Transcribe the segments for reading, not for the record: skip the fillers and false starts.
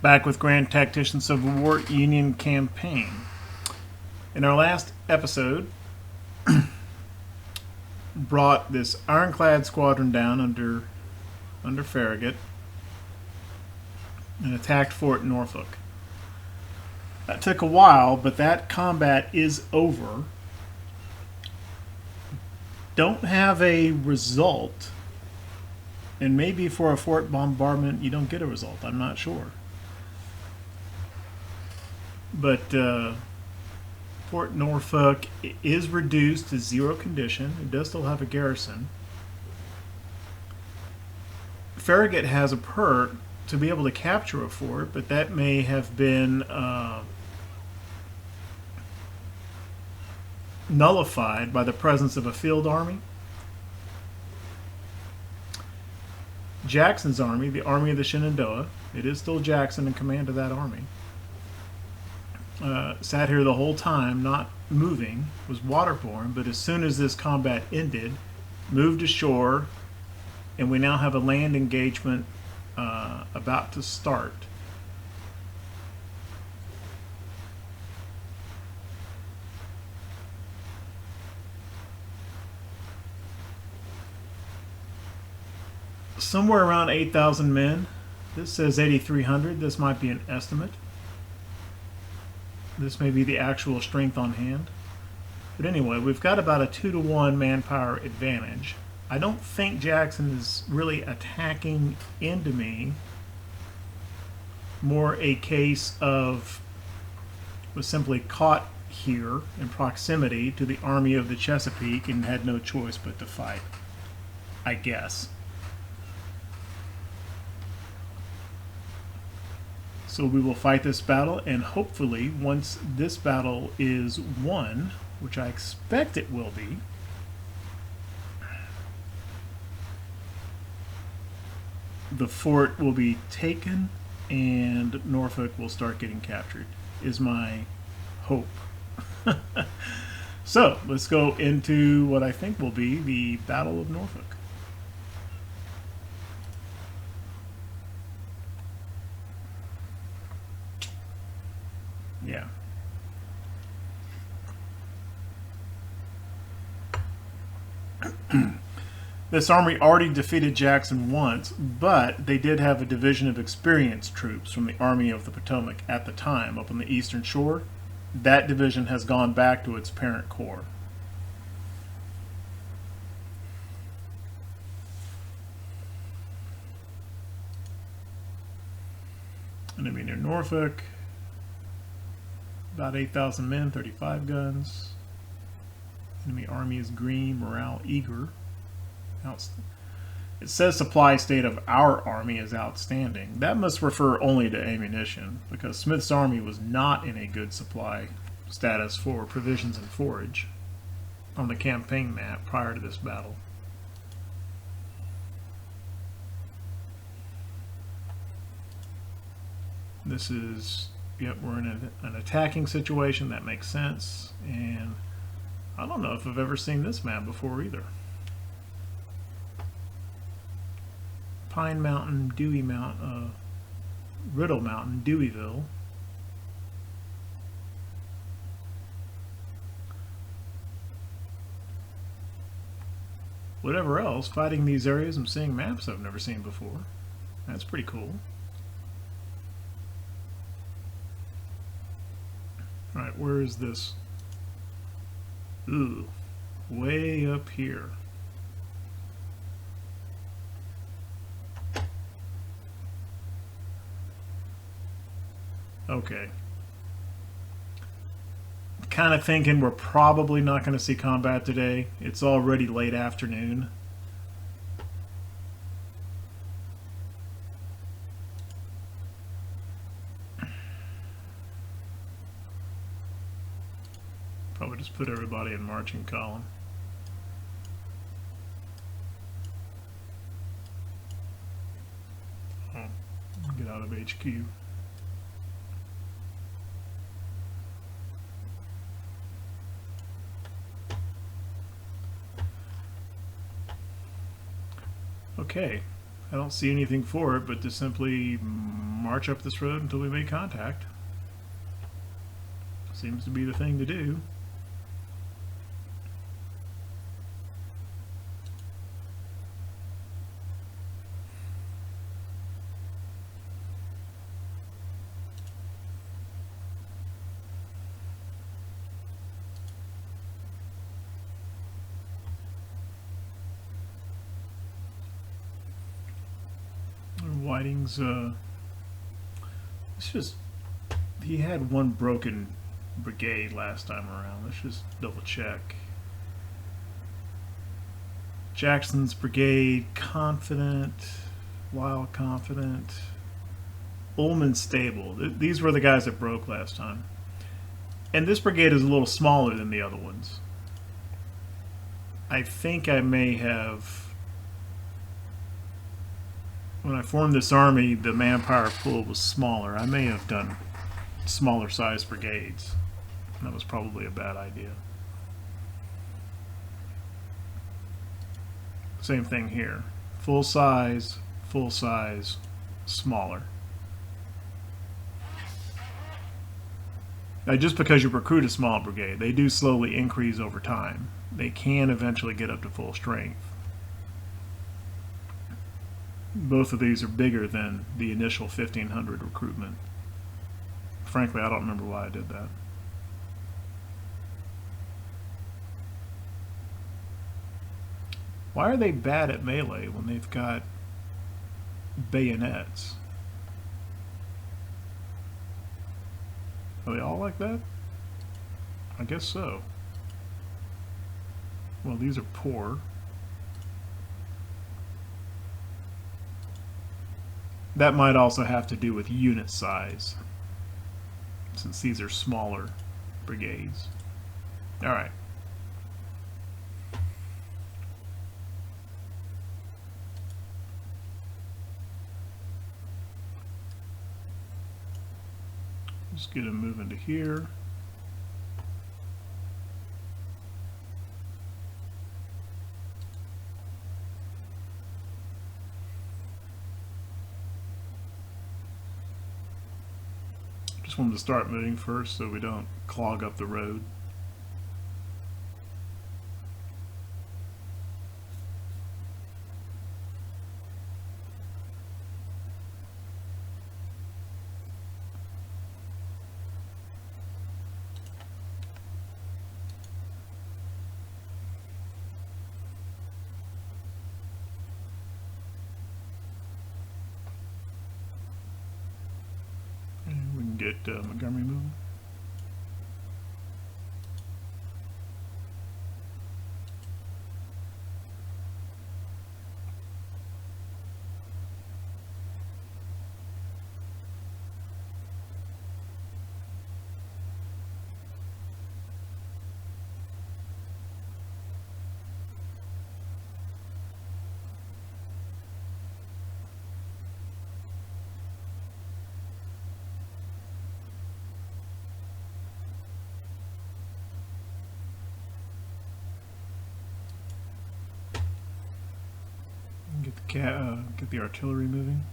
Back with Grand Tactician Civil War Union Campaign. In our last episode, brought this ironclad squadron down under Farragut and attacked Fort Norfolk. That took a while, but that combat is over. Don't have a result, and maybe for a fort bombardment you don't get a result. I'm not sure. But Fort Norfolk is reduced to 0 condition. It does still have a garrison. Farragut has a perk to be able to capture a fort, but that may have been nullified by the presence of a field army. Jackson's army, the Army of the Shenandoah, it is still Jackson in command of that army, sat here the whole time, not moving, was waterborne, but as soon as this combat ended, moved ashore, and we now have a land engagement about to start. Somewhere around 8,000 men. This says 8,300. This might be an estimate. This may be the actual strength on hand. But anyway, we've got about a 2-to-1 manpower advantage. I don't think Jackson is really attacking into me. More a case of was simply caught here in proximity to the Army of the Chesapeake and had no choice but to fight, I guess. So we will fight this battle, and hopefully once this battle is won, which I expect it will be, the fort will be taken and Norfolk will start getting captured, is my hope. So let's go into what I think will be the Battle of Norfolk. Yeah. This army already defeated Jackson once, but they did have a division of experienced troops from the Army of the Potomac at the time up on the eastern shore. That division has gone back to its parent corps. Enemy near Norfolk. About 8,000 men, 35 guns. Enemy army is green, morale eager. It says supply state of our army is outstanding. That must refer only to ammunition, because Smith's army was not in a good supply status for provisions and forage on the campaign map prior to this battle. This is, yep, we're in an attacking situation. That makes sense. And I don't know if I've ever seen this map before either. Pine Mountain, Dewey Mountain, Riddle Mountain, Deweyville. Whatever else, fighting these areas, I'm seeing maps I've never seen before. That's pretty cool. Alright, where is this? Ooh, way up here. Okay. Kind of thinking we're probably not going to see combat today. It's already late afternoon. Probably just put everybody in marching column. Oh, get out of HQ. Okay, I don't see anything for it but to simply march up this road until we make contact. Seems to be the thing to do. Whiting's, it's just, he had one broken brigade last time around. Let's just double check. Jackson's brigade, confident, wild confident. Ullman stable. These were the guys that broke last time. And this brigade is a little smaller than the other ones. I think I may have, when I formed this army, the manpower pool was smaller. I may have done smaller sized brigades. That was probably a bad idea. Same thing here. Full size, smaller. Now, just because you recruit a small brigade, they do slowly increase over time. They can eventually get up to full strength. Both of these are bigger than the initial 1,500 recruitment. Frankly, I don't remember why I did that. Why are they bad at melee when they've got bayonets? Are they all like that? I guess so. Well, these are poor. That might also have to do with unit size, since these are smaller brigades. All right. Just get them moving to here. Just wanted to start moving first so we don't clog up the road. Get Montgomery moving. Get the artillery moving.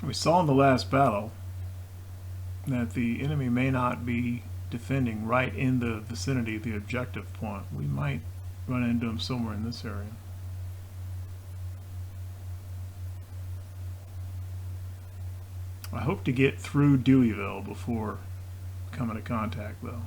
We saw in the last battle that the enemy may not be defending right in the vicinity of the objective point. We might run into them somewhere in this area. I hope to get through Deweyville before coming to contact, though.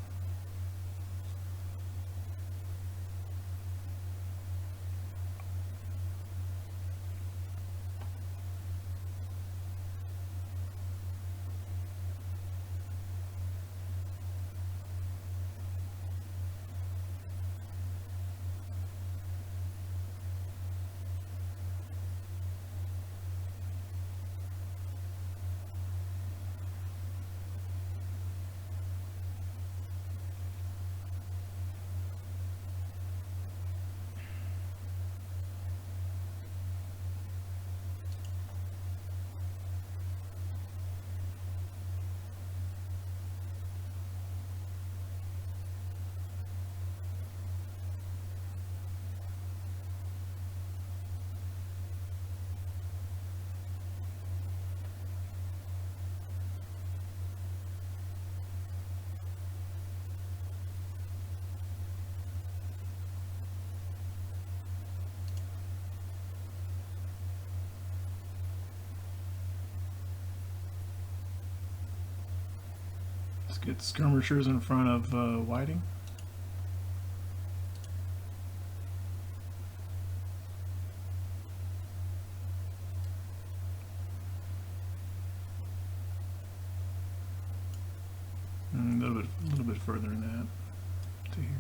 Get skirmishers in front of Whiting. A little bit further than that to here.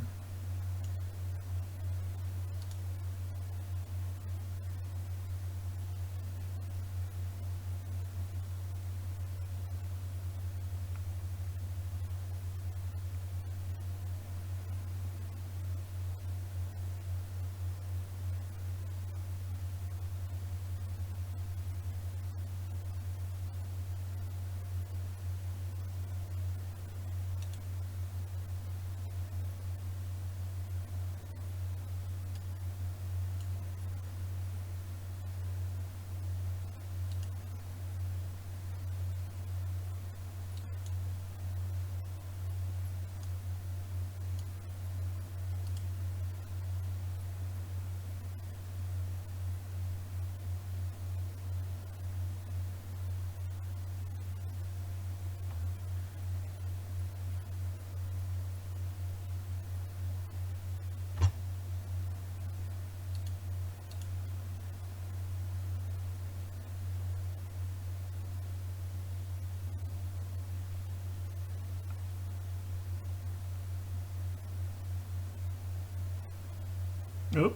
Oh,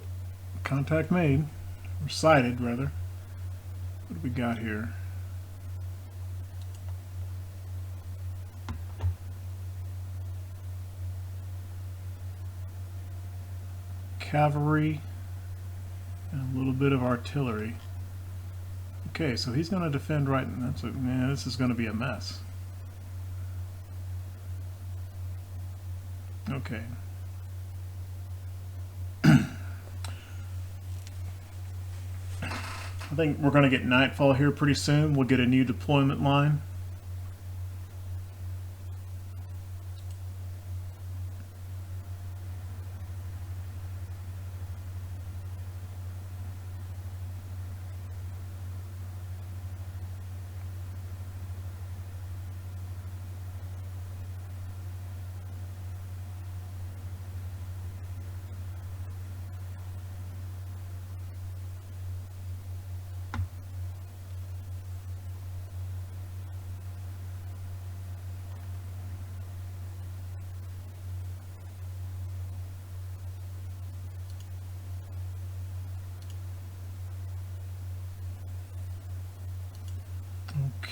contact made, or sighted rather. What do we got here? Cavalry and a little bit of artillery. Okay, so he's going to defend right. Man, this is going to be a mess. Okay. I think we're going to get nightfall here pretty soon. We'll get a new deployment line.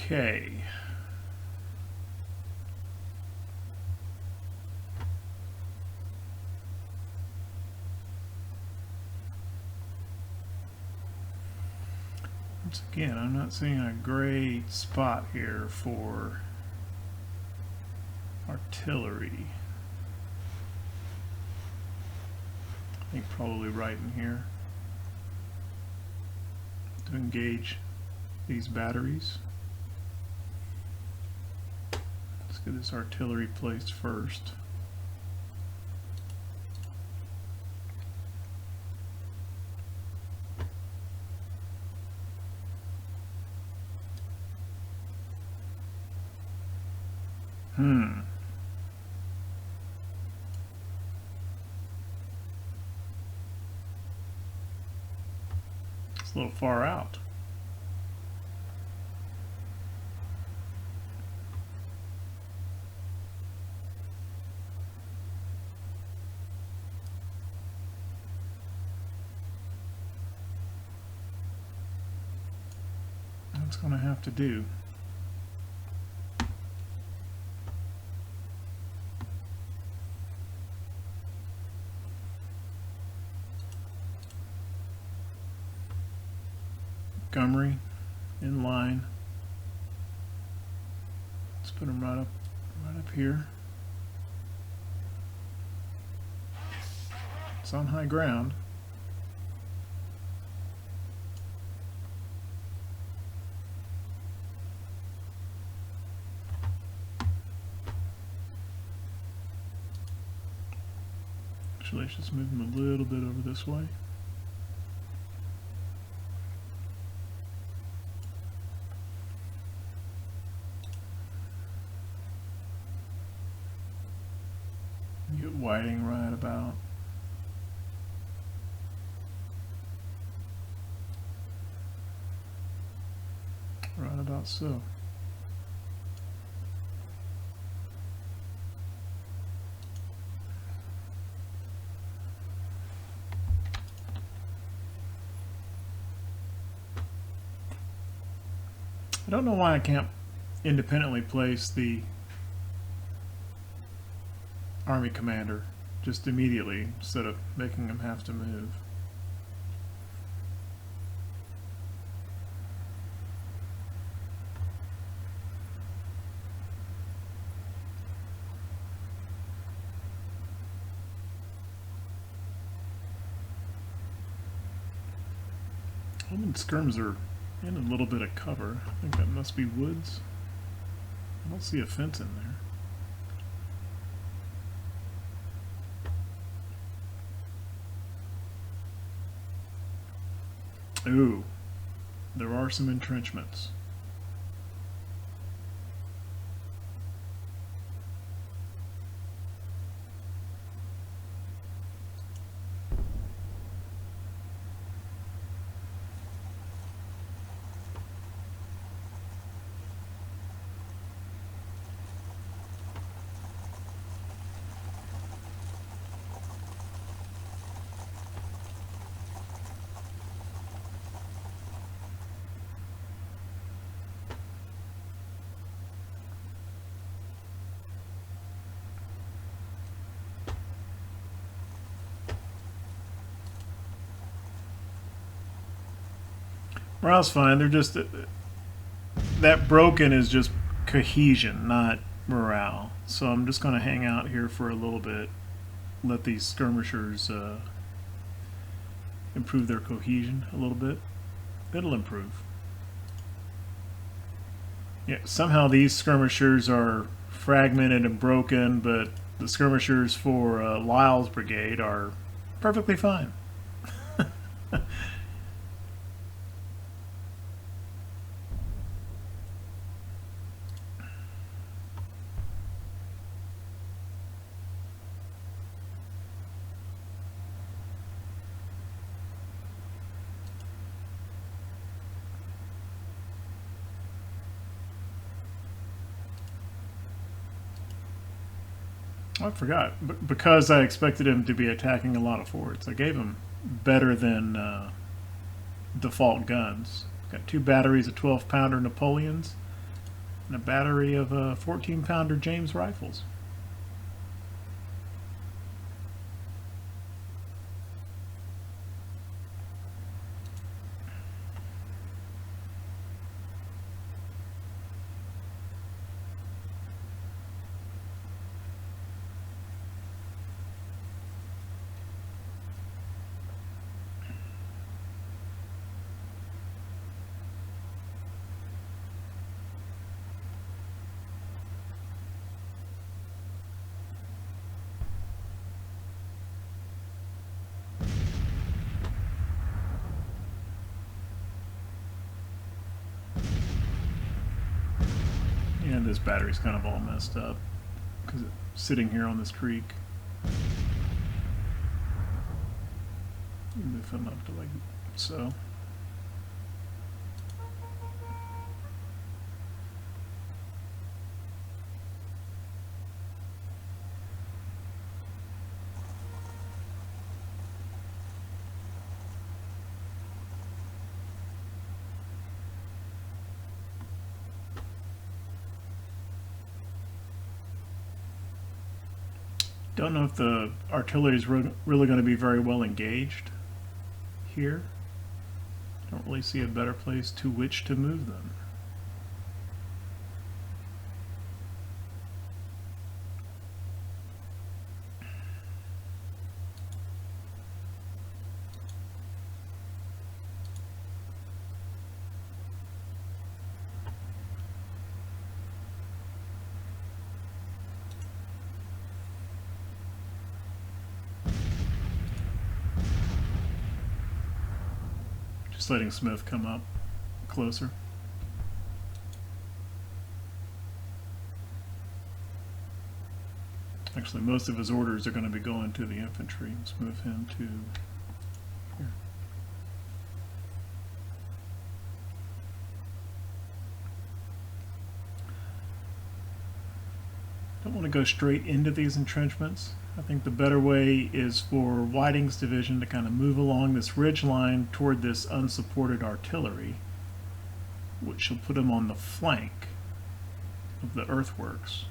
Okay. Once again, I'm not seeing a great spot here for artillery. I think probably right in here to engage these batteries. Let's get this artillery placed first. It's a little far out. That's going to have to do. Montgomery in line. Let's put him right up here. It's on high ground. Actually, let's just move him a little bit over this way. Get Whiting right about. Right about so. I don't know why I can't independently place the army commander just immediately instead of making him have to move. Skirms are in a little bit of cover. I think that must be woods. I don't see a fence in there. Ooh, there are some entrenchments. Morale's fine. They're just that broken is just cohesion, not morale. So I'm just going to hang out here for a little bit, let these skirmishers improve their cohesion a little bit. It'll improve. Yeah, somehow these skirmishers are fragmented and broken, but the skirmishers for Lyle's brigade are perfectly fine. I forgot, because I expected him to be attacking a lot of forts. I gave him better than default guns. Got 2 batteries of 12-pounder Napoleons and a battery of 14-pounder James rifles. And this battery's kind of all messed up because it's sitting here on this creek. Move him up to like so. Don't know if the artillery is really going to be very well engaged here. Don't really see a better place to which to move them. Just letting Smith come up closer. Actually, most of his orders are going to be going to the infantry. Let's move him to here. Don't want to go straight into these entrenchments. I think the better way is for Whiting's division to kind of move along this ridge line toward this unsupported artillery, which will put him on the flank of the earthworks.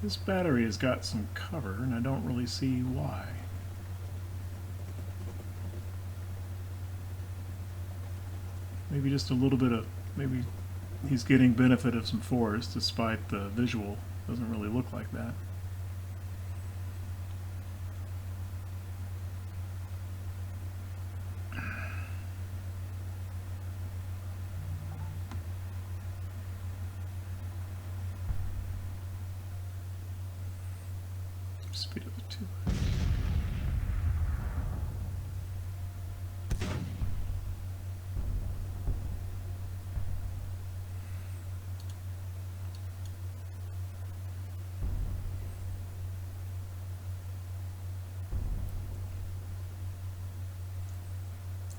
This battery has got some cover, and I don't really see why. Maybe just a little bit of, maybe he's getting benefit of some forest, despite the visual. Doesn't really look like that. Speed of the two.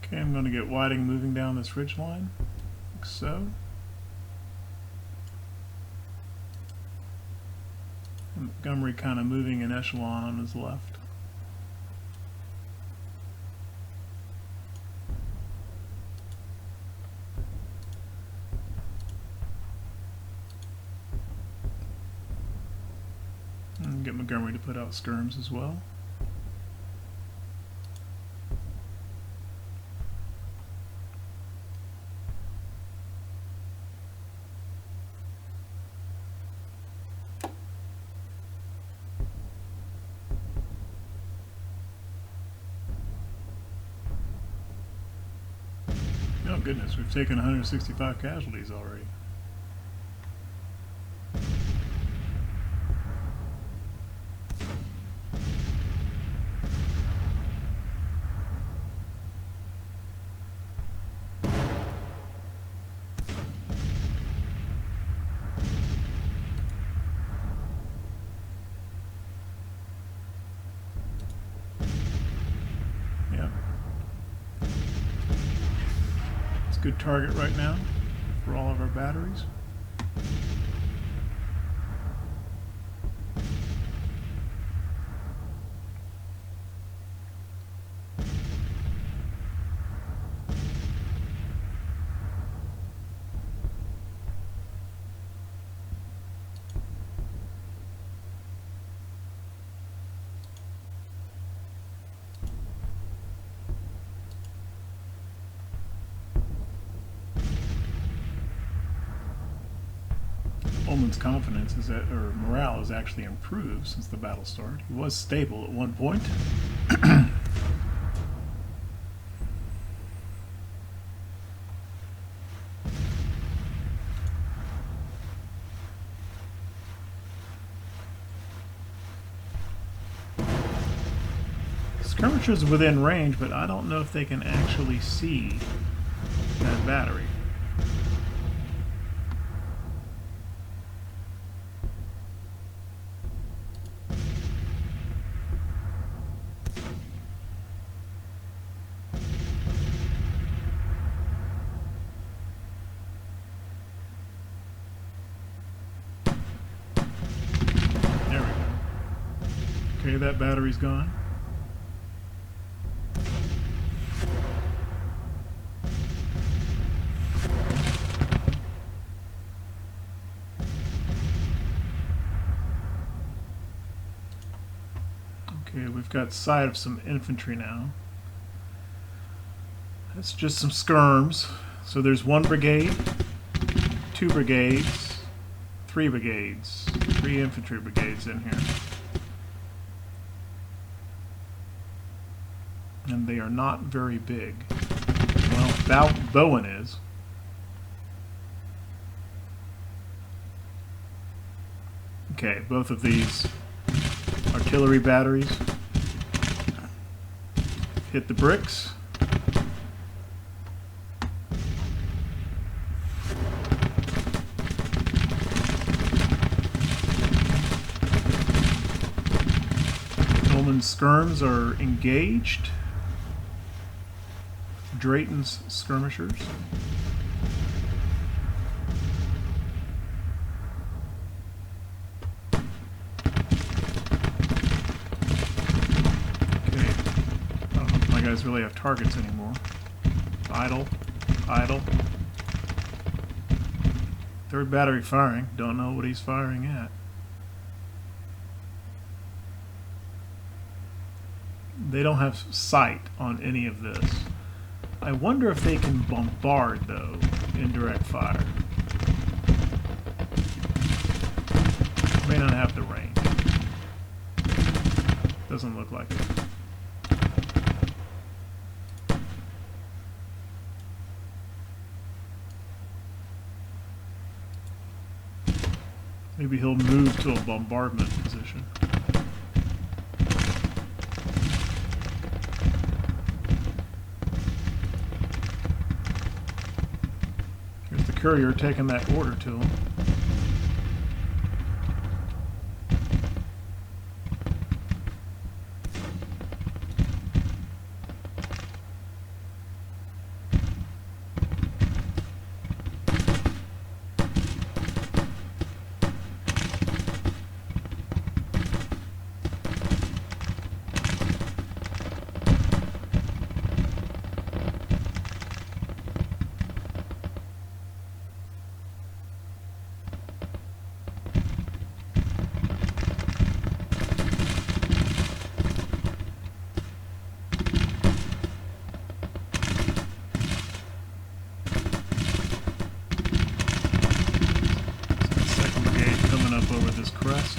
Okay, I'm going to get Whiting moving down this ridge line, like so. And Montgomery kind of moving in echelon on his left. And get Montgomery to put out skirms as well. Oh goodness, we've taken 165 casualties already. Good target right now for all of our batteries. Ullman's confidence is that, or morale has actually improved since the battle started. He was stable at one point. Skirmishers are within range, but I don't know if they can actually see that battery. There we go. Okay, that battery's gone. got sight of some infantry now. That's just some skirms. So there's 1 brigade, 2 brigades, 3 brigades, 3 infantry brigades in here. And they are not very big. Well, Bowen is. Okay, both of these artillery batteries hit the bricks. Ullman's skirms are engaged. Drayton's skirmishers. Okay. I don't know if my guys really have targets anymore. Idle. Idle. 3rd battery firing. Don't know what he's firing at. They don't have sight on any of this. I wonder if they can bombard, though, indirect fire. May not have the range. Doesn't look like it. Maybe he'll move to a bombardment position. Courier taking that order to him. Over this crest.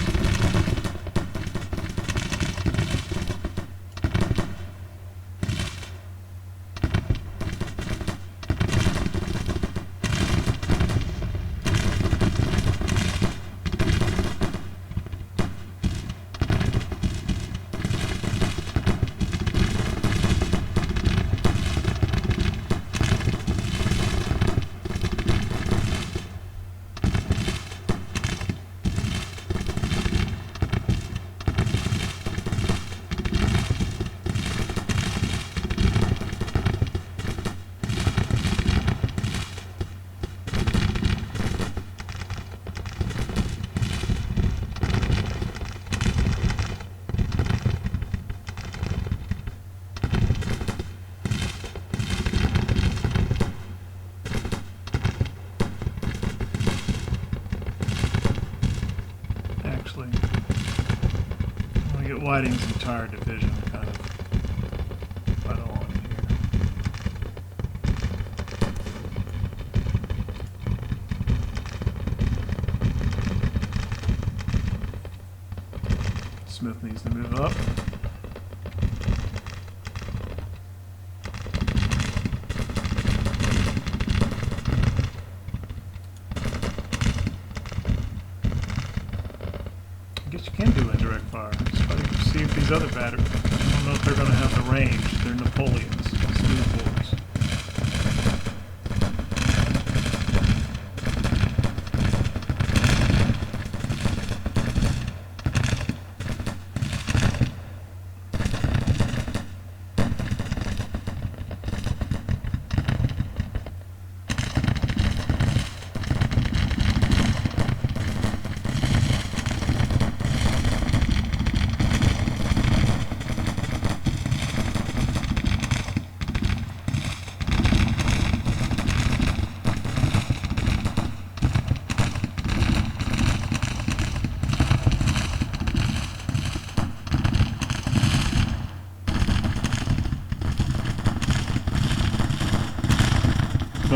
Whiting's entire division kind of right along here. Smith needs to move up. I guess you can do indirect fire. See if these other batteries, I don't know if they're going to have the range. They're Napoleons, smooth bores.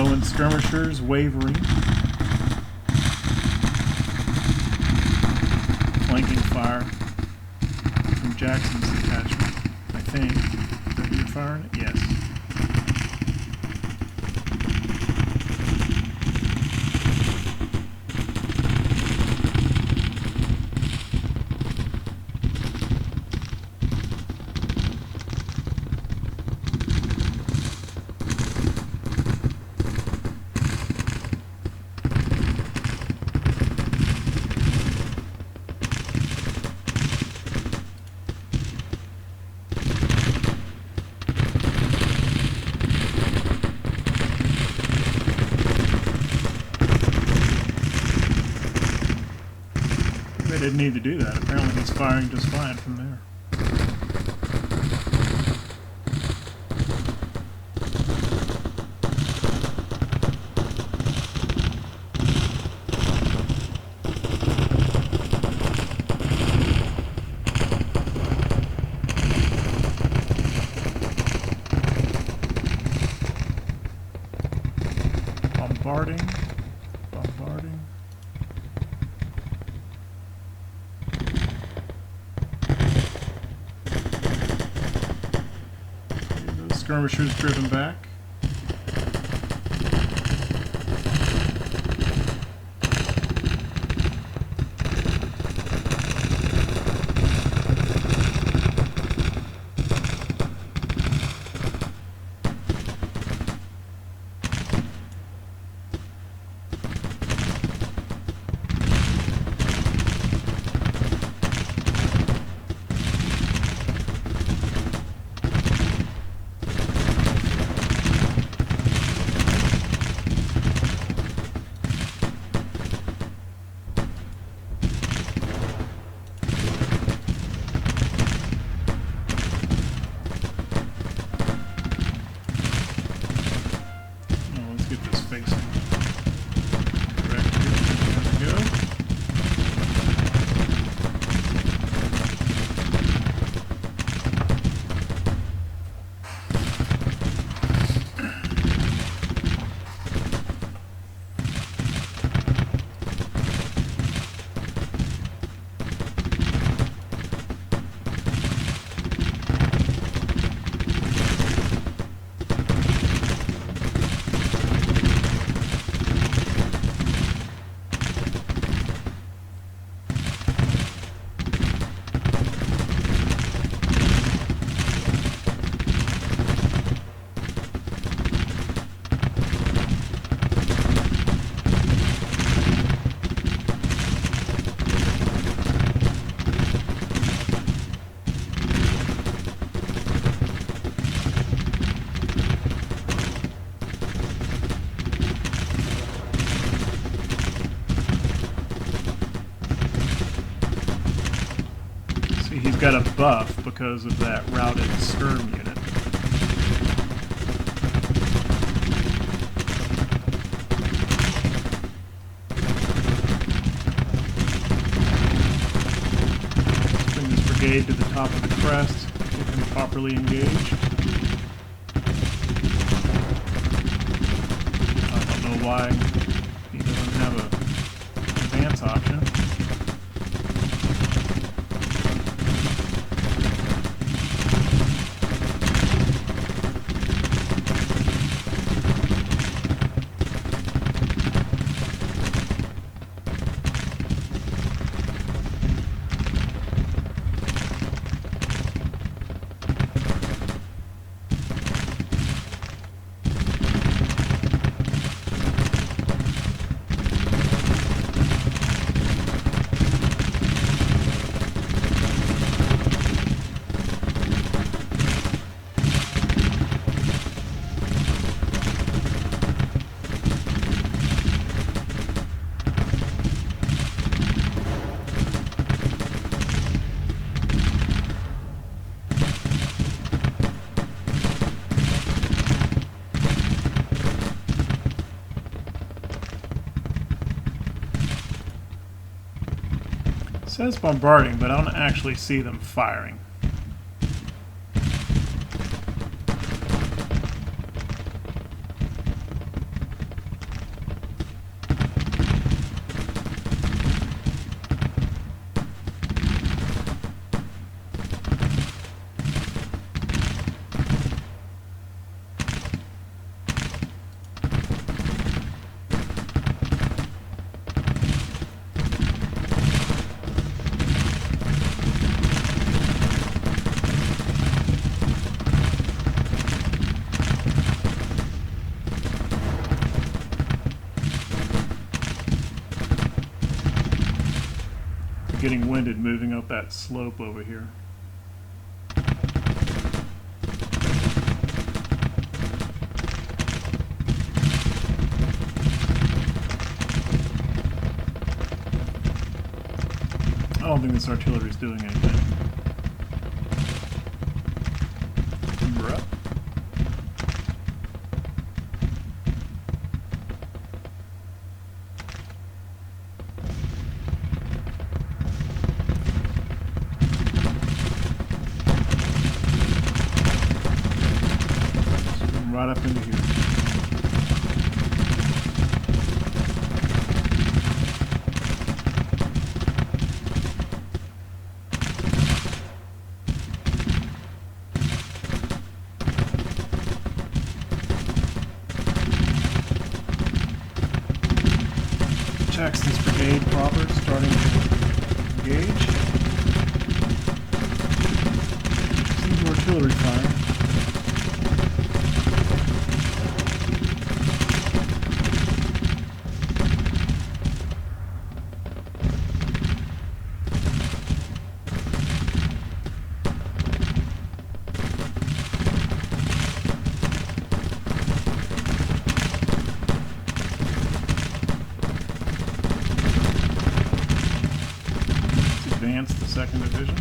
Bowen skirmishers wavering. Flanking fire from Jackson's detachment, I think. Is that who you're firing at? Yes. They didn't need to do that. Apparently he's firing just fine from there. Bombarding. Skirmishers driven back. He's got a buff because of that routed skirm unit. Let's bring this brigade to the top of the crest, get him properly engaged. I don't know why he doesn't have an advance option. It says bombarding, but I don't actually see them firing. getting winded moving up that slope over here. I don't think this artillery is doing anything. We're up. Right up into here. Jackson's brigade proper starting to engage. Seems artillery fire. Advance the 2nd Division.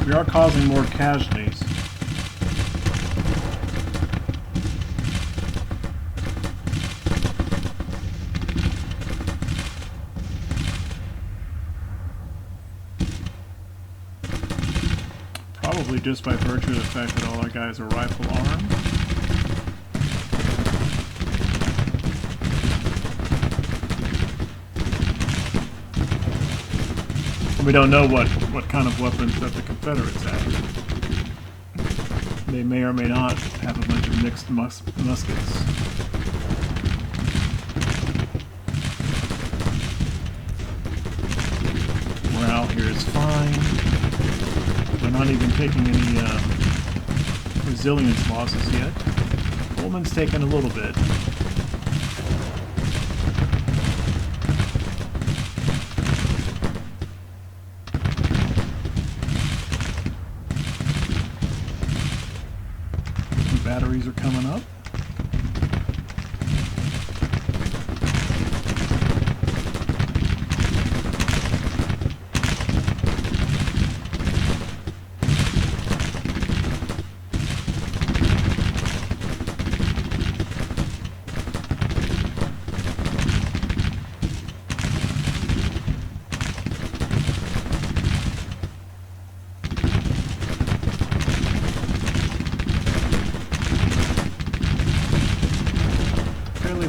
We are causing more casualties. Probably just by virtue of the fact that all our guys are rifle armed. We don't know what kind of weapons that the Confederates have. They may or may not have a bunch of mixed muskets. Morale here is fine. We're not even taking any resilience losses yet. Coleman's taken a little bit. Batteries are coming up.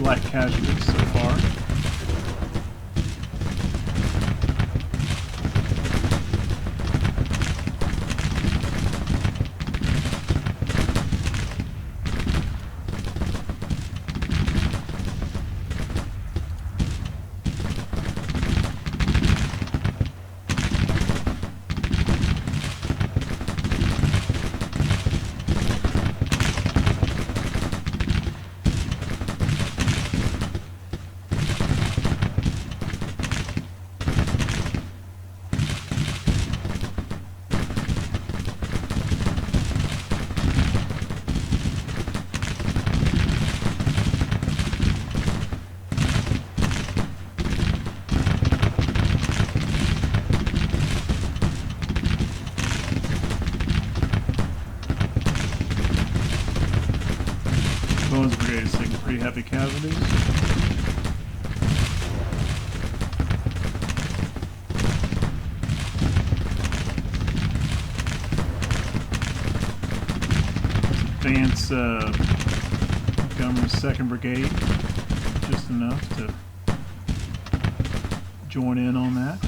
Light casualties so far. Brigade is taking pretty heavy casualties. Let's advance Montgomery's 2nd Brigade just enough to join in on that.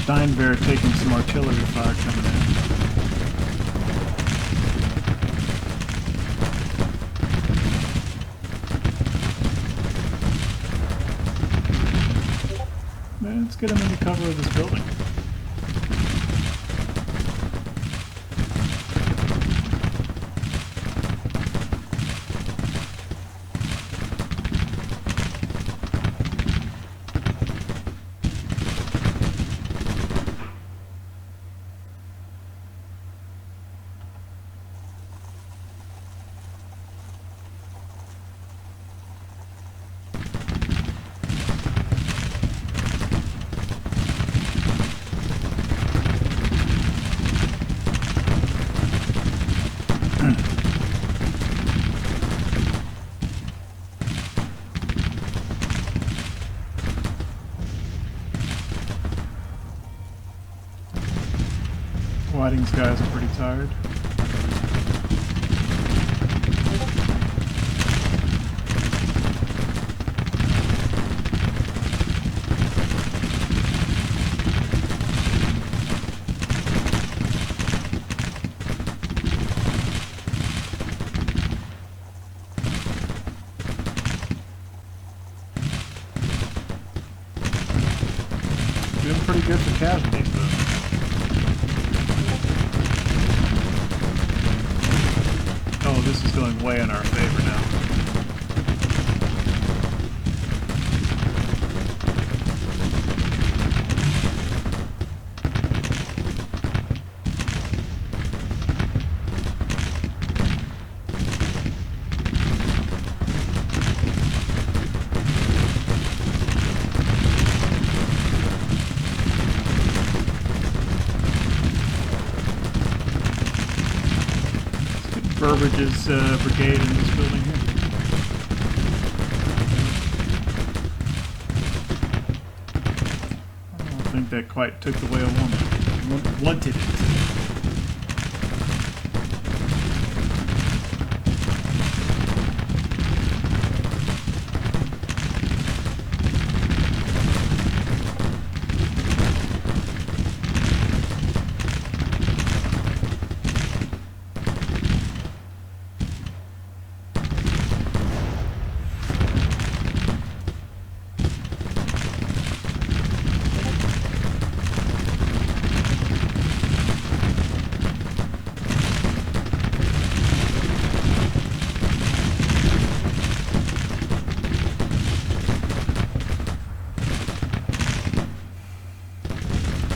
Steinwehr taking some artillery fire coming in. Let's get him into cover of this building. Whiting's guys are pretty tired. Doing pretty good for casualties though. Oh, this is going way in our favor now. Burbridge's brigade in this building here. I don't think that quite took the way I wanted it.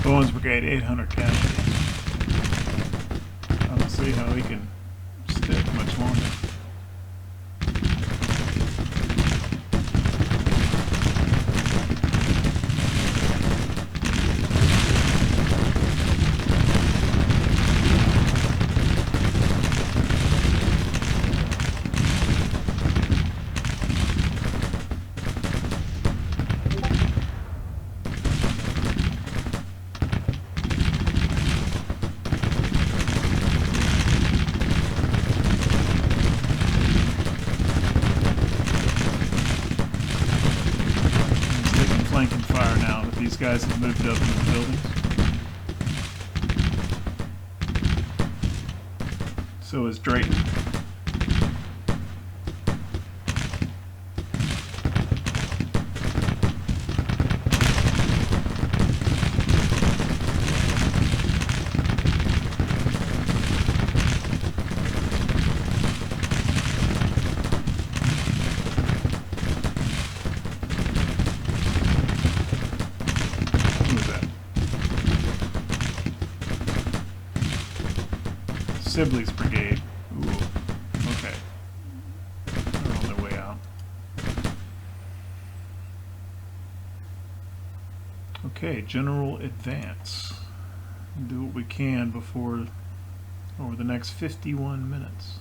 Bowen's brigade, 800 casualties. I don't see how he can stick much longer. Flanking fire now that these guys have moved up into the buildings. So is Drayton. Sibley's brigade. Ooh, okay. They're on their way out. Okay, general advance. Do what we can before over the next 51 minutes.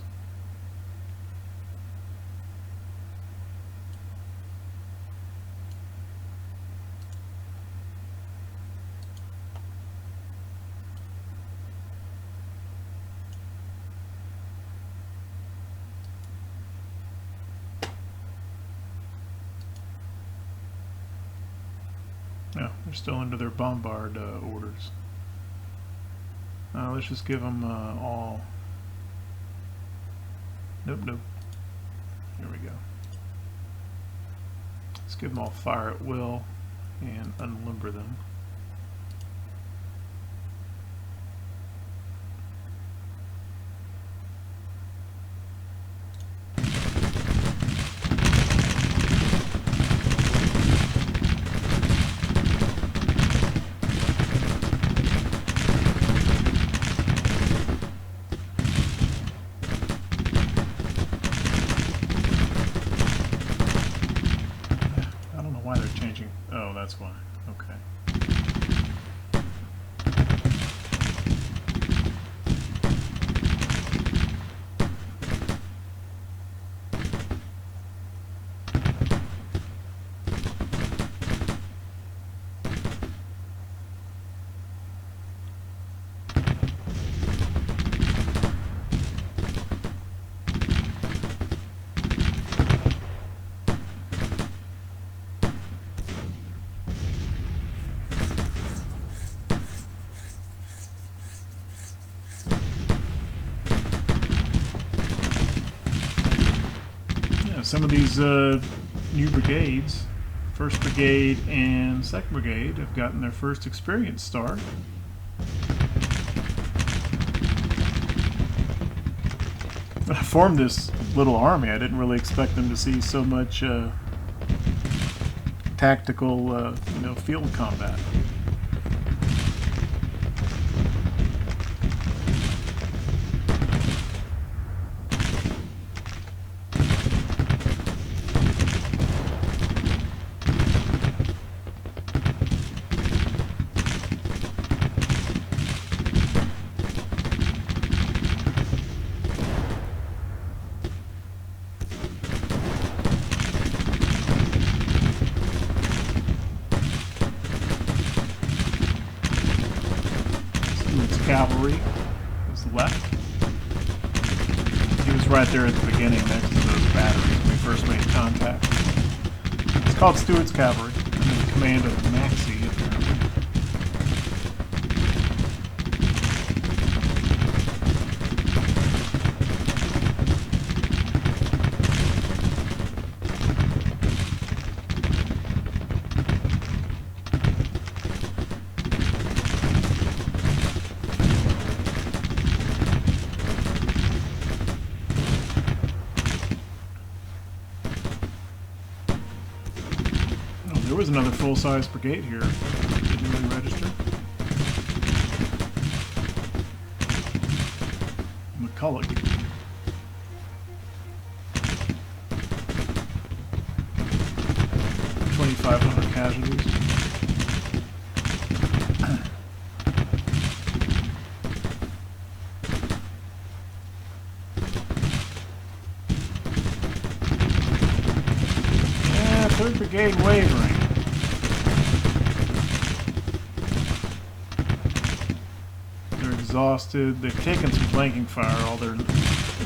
No, they're still under their bombard orders. Let's just give them all. Nope, nope. Here we go. Let's give them all fire at will and unlimber them. Oh, that's why. Okay. Some of these new brigades, 1st Brigade and 2nd Brigade, have gotten their first experience star. When I formed this little army, I didn't really expect them to see so much tactical, field combat. Cavalry was left. He was right there at the beginning next to those batteries when we first made contact. It's called Stewart's Cavalry, under the command of Maxey, apparently. There was another full-size brigade here. Didn't really register. McCulloch. $2,500 casualties. Yeah, 3rd Brigade wavering. Exhausted. They've taken some flanking fire.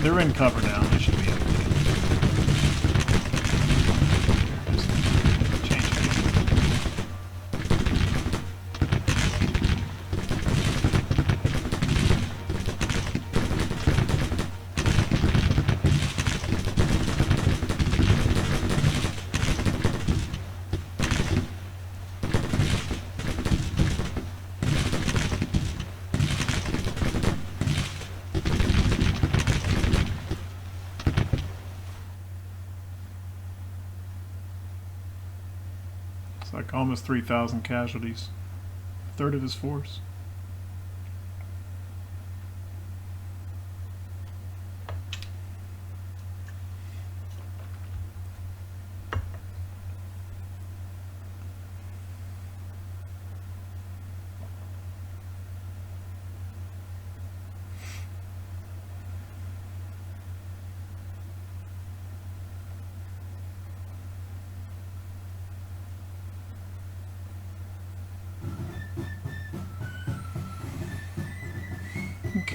They're in cover now. They should be able to just change pace. Like almost 3,000 casualties, a 1/3 of his force.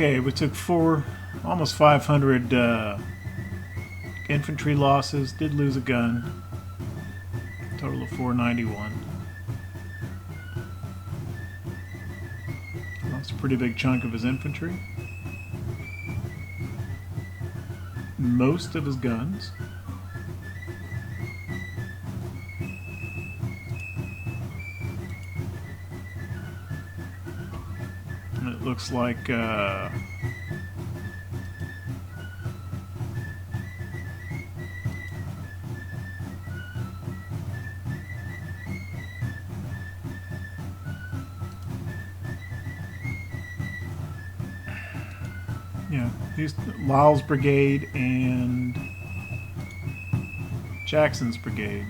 Okay, we took almost 500 infantry losses. Did lose a gun. Total of 491. Lost a pretty big chunk of his infantry. Most of his guns. And it looks like yeah, these Lyle's brigade and Jackson's brigade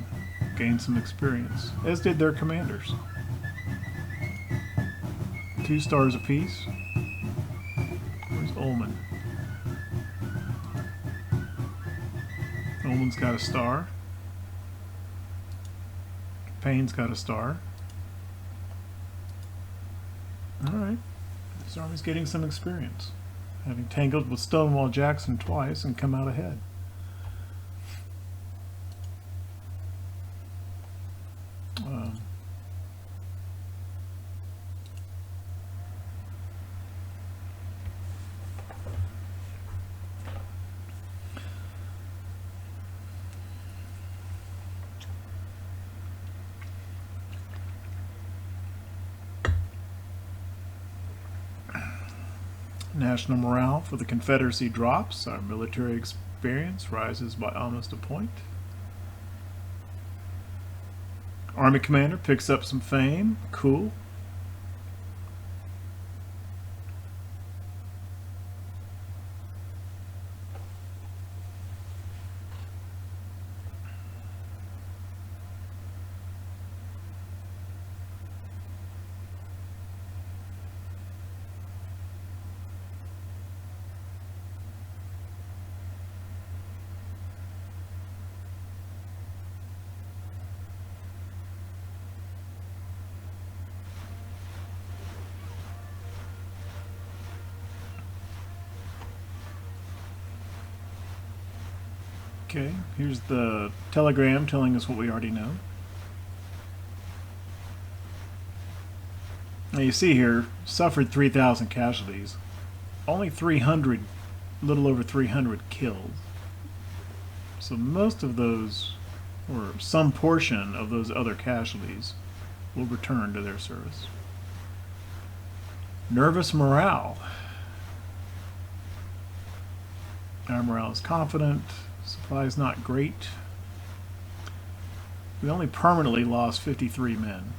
gained some experience, as did their commanders. 2 stars apiece. Where's Ullman? Ullman's got a star. Payne's got a star. Alright. This army's getting some experience, having tangled with Stonewall Jackson twice and come out ahead. National morale for the Confederacy drops. Our military experience rises by almost a point. Army commander picks up some fame. Cool. Okay, here's the telegram telling us what we already know. Now you see here, suffered 3,000 casualties. Only 300, a little over 300 killed. So most of those, or some portion of those other casualties, will return to their service. Nervous morale. Our morale is confident. Supply is not great. We only permanently lost 53 men.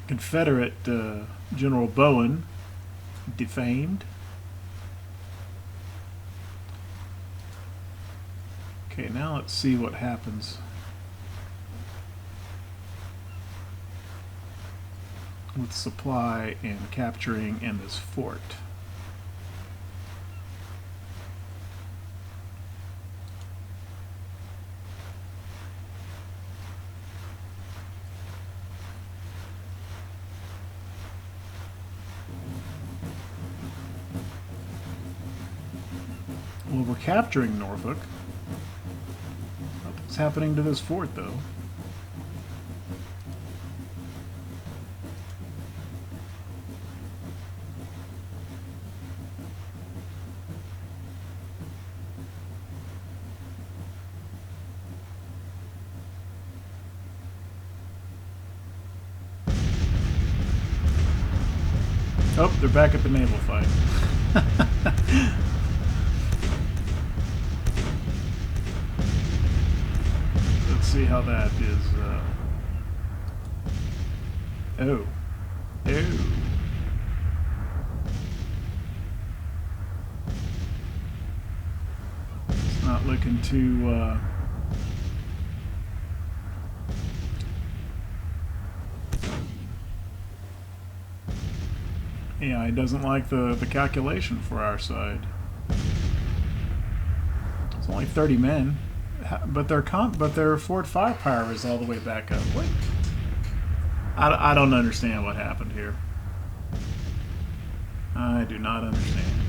Confederate General Bowen defamed. Okay, now let's see what happens with supply and capturing in this fort. Well, we're capturing Norfolk. What's happening to this fort, though? Oh, they're back at the naval fight. Let's see how that is. Oh. It's not looking too... Yeah, he doesn't like the calculation for our side. It's only 30 men, but their fort firepower is all the way back up. What? I don't understand what happened here. I do not understand.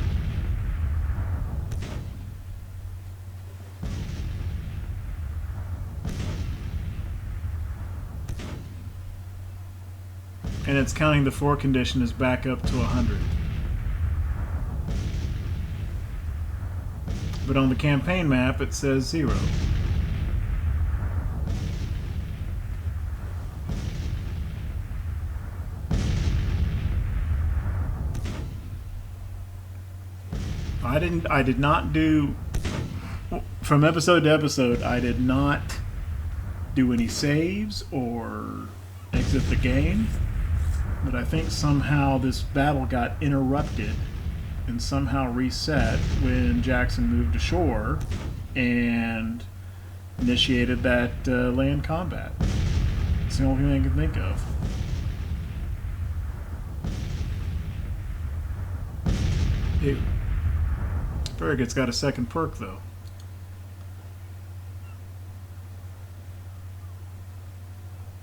And it's counting the fort condition as back up to 100. But on the campaign map it says 0. I did not do, from episode to episode, I did not do any saves or exit the game, but I think somehow this battle got interrupted and somehow reset when Jackson moved ashore and initiated that land combat. It's the only thing I can think of. Ew. Farragut's got a second perk, though.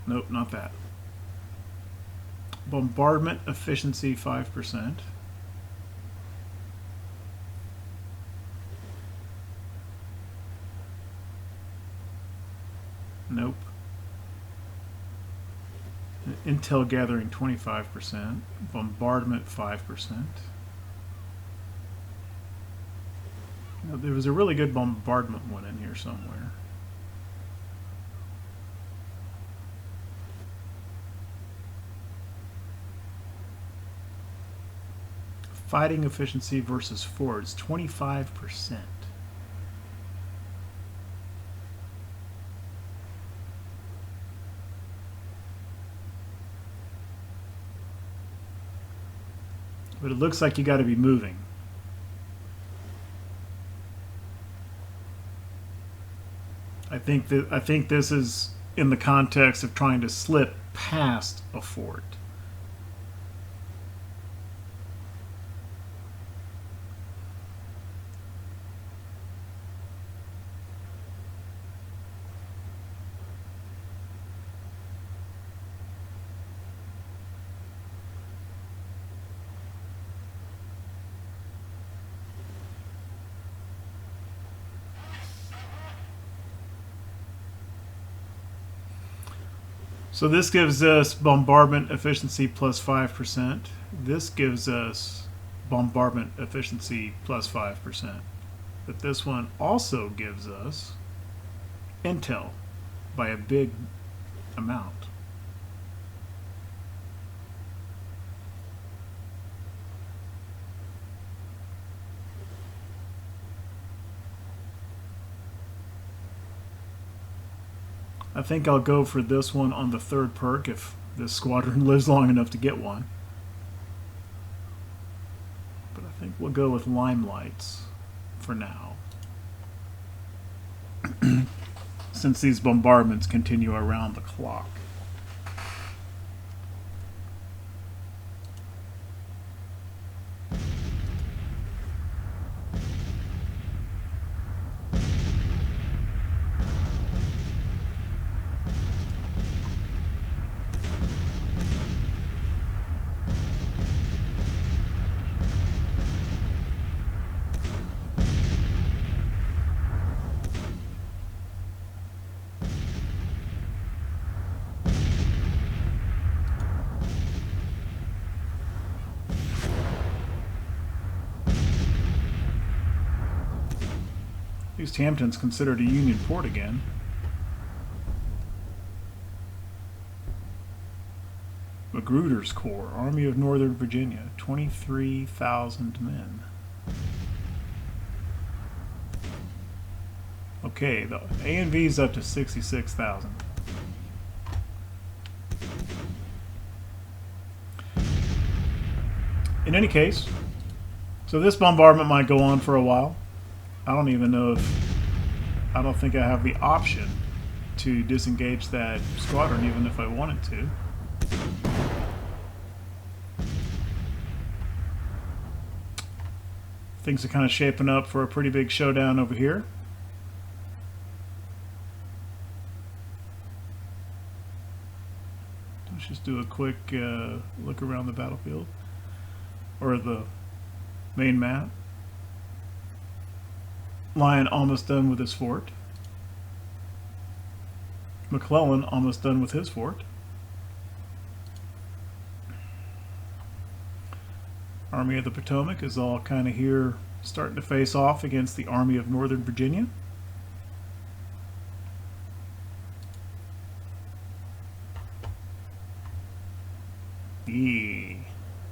Nope, not that. Bombardment efficiency 5%. Nope. Intel gathering 25%. Bombardment 5%. No, there was a really good bombardment one in here somewhere. Fighting efficiency versus forts, 25%. But it looks like you got to be moving. I think this is in the context of trying to slip past a fort. So this gives us bombardment efficiency plus 5%. This gives us bombardment efficiency plus 5%. But this one also gives us intel by a big amount. I think I'll go for this one on the third perk if this squadron lives long enough to get one. But I think we'll go with limelights for now. Since these bombardments continue around the clock. East Hampton's considered a Union port again. Magruder's Corps, Army of Northern Virginia, 23,000 men. Okay, the A&V is up to 66,000. In any case, so this bombardment might go on for a while. I don't even know if, I don't think I have the option to disengage that squadron even if I wanted to. Things are kind of shaping up for a pretty big showdown over here. Let's just do a quick look around the battlefield, or the main map. Lyon almost done with his fort. McClellan almost done with his fort. Army of the Potomac is all kind of here starting to face off against the Army of Northern Virginia.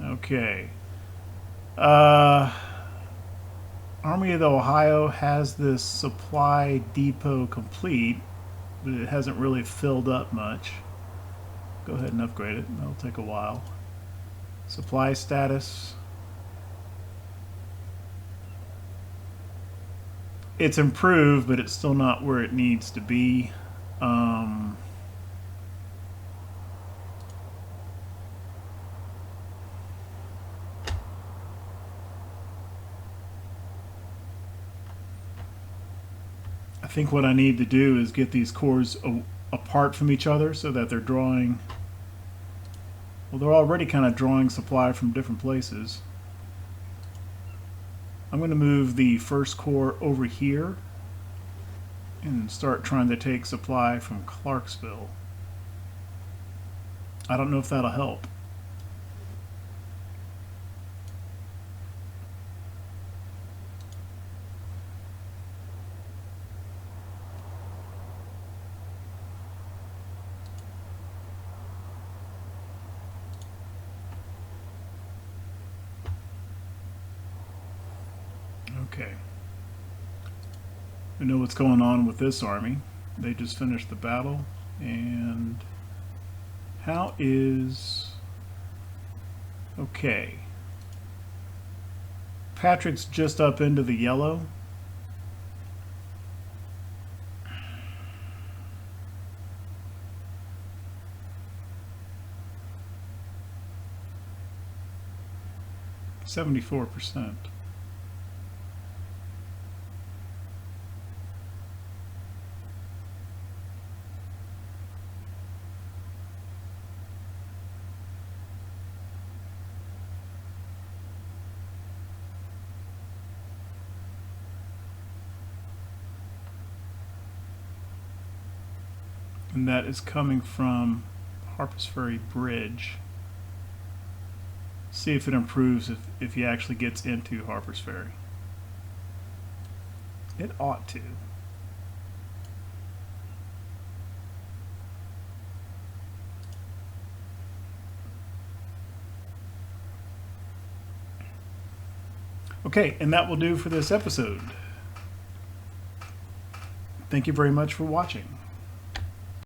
Okay. Army of the Ohio has this supply depot complete, but it hasn't really filled up much. Go ahead and upgrade it. That'll take a while. Supply status. It's improved, but it's still not where it needs to be. I think what I need to do is get these corps apart from each other so that they're drawing, well, they're already kind of drawing supply from different places. I'm going to move the 1st Corps over here and start trying to take supply from Clarksville. I don't know if that'll help. Okay. We know what's going on with this army. They just finished the battle. And how is... Okay. Patrick's just up into the yellow. %. And that is coming from Harpers Ferry Bridge. See if it improves if he actually gets into Harpers Ferry. It ought to. Okay, and that will do for this episode. Thank you very much for watching.